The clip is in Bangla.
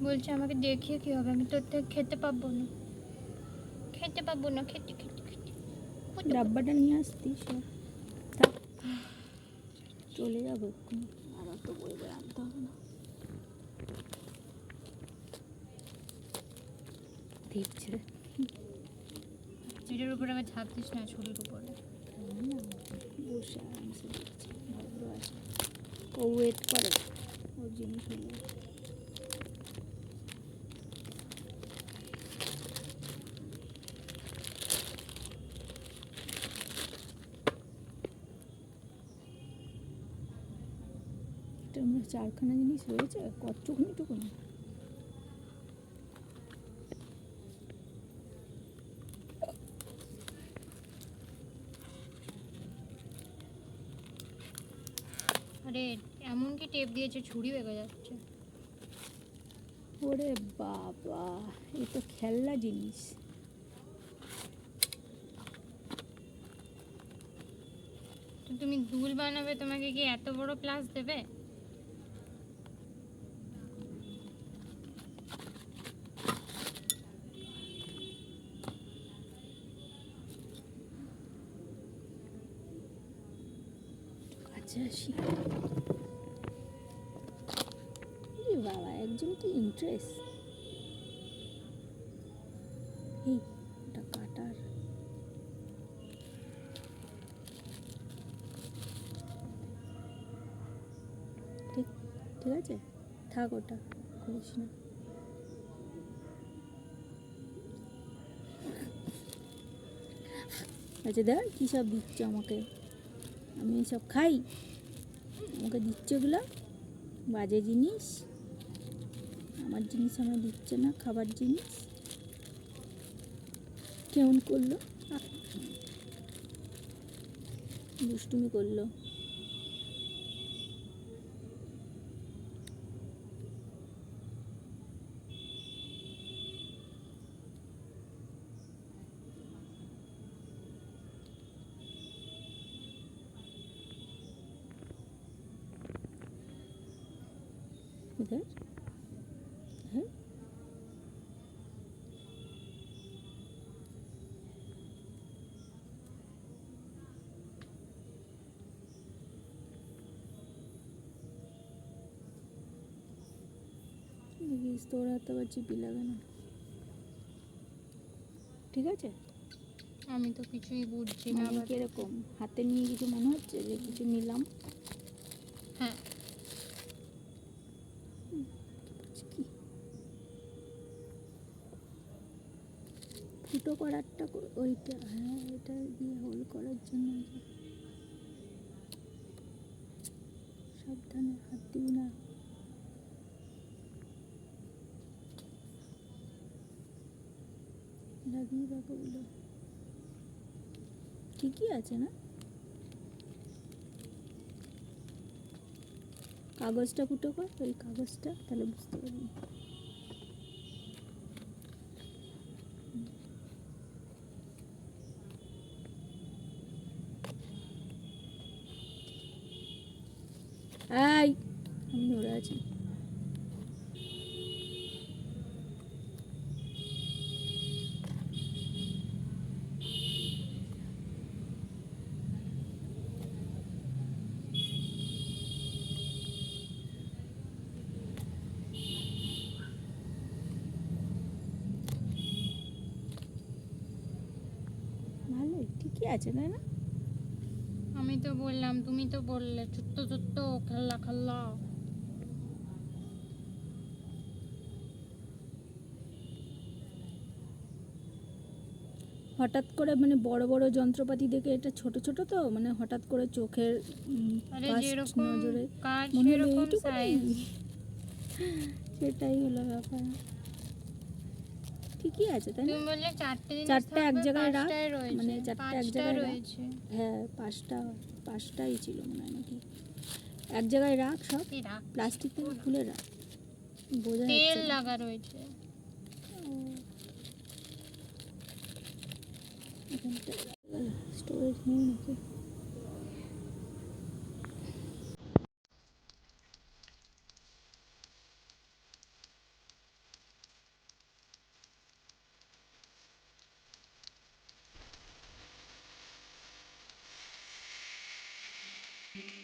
বলছে আমাকে দেখিয়ে কি হবে, আমি তোর থেকে খেতে পাবো না, খেতে পাবো না, খেতে খেতে খেতে। ডাব্বাটা নিয়ে আসতিস, থাক চলে যাবো এক্ষুনি, আর অত বই বই আনতে হবে না। দেখছে এটার উপরে আবার ঝাঁপ দিস না, ছুরির উপরে বসে আরামসে দেখছে, ভদ্র আছে, ও ওয়েট করে ওর জিনিস হলো। চারখানা জিনিস রয়েছে, কতটুকুনি টুকুনি। আরে এমন কি টেপ দিয়েছে ছুরি বেগে যাচ্ছে। ওরে বাবা, এই তো খেলনা জিনিস। তো তুমি দুল বানাবে, তোমাকে কি এত বড় প্লাস দেবে? কাছে আসি। বাবা একজন কি ইন্টারেস্ট। এই ওটা কাটার, ঠিক ঠিক আছে, থাক ওটা করিস না। আচ্ছা দেখ কী সব দিচ্ছে আমাকে, আমি এসব খাই, আমাকে দিচ্ছে ওগুলো বাজে জিনিস, আমার জিনিস আমার দিচ্ছে না, খাবার জিনিস। কেমন করলো, দুষ্টুমি করলো। इधर है দেখিস তোর হাতে আবার চিপি লাগে না, ঠিক আছে? আমি তো কিছুই বুঝছি না। মানে কিরকম হাতে নিয়ে কিছু মনে হচ্ছে যে কিছু নিলাম? হ্যাঁ কি ফুটো করারটা ওইটা, হ্যাঁ এটা দিয়ে হোল করার জন্য। সাবধানে হাত দিবি না, লাগিয়ে রাখো বলে ঠিকই আছে না? কাগজটা ফুটো কর, ওই কাগজটা, তাহলে বুঝতে পারবি। এই আমি ধরে আছি। ভালোই ঠিকই আছে তাই না? আমি তো বললাম, তুমি তো বললে ছোট্ট ছোট্ট খেলনা খেলনা। হঠাৎ করে মানে বড় বড় যন্ত্রপাতি দেখে এটা ছোট ছোট, তো মানে হঠাৎ করে চোখের আরে ফার্স্ট যেরকম নজরে কাজ মনে হলো সেরকম এইটুকু, সাইজ। সেটাই হলো ব্যাপার। ঠিকই আছে তাই না? তুমি বললে চারটে জিনিস চারটে এক থাকবে, জায়গায় রাখ, পাঁচটায় রয়েছে, মানে চারটে এক পাঁচটা জায়গায় রাখ। রয়েছে। হ্যাঁ পাঁচটাই ছিল মনে হয় নাকি। এক জায়গায় রাখ সব, এই রাখ, প্লাস্টিক থেকে খুলে রাখ, বোঝা তেল যাচ্ছে না। লাগা রয়েছে। স্টোরেজ নেই নাকি? না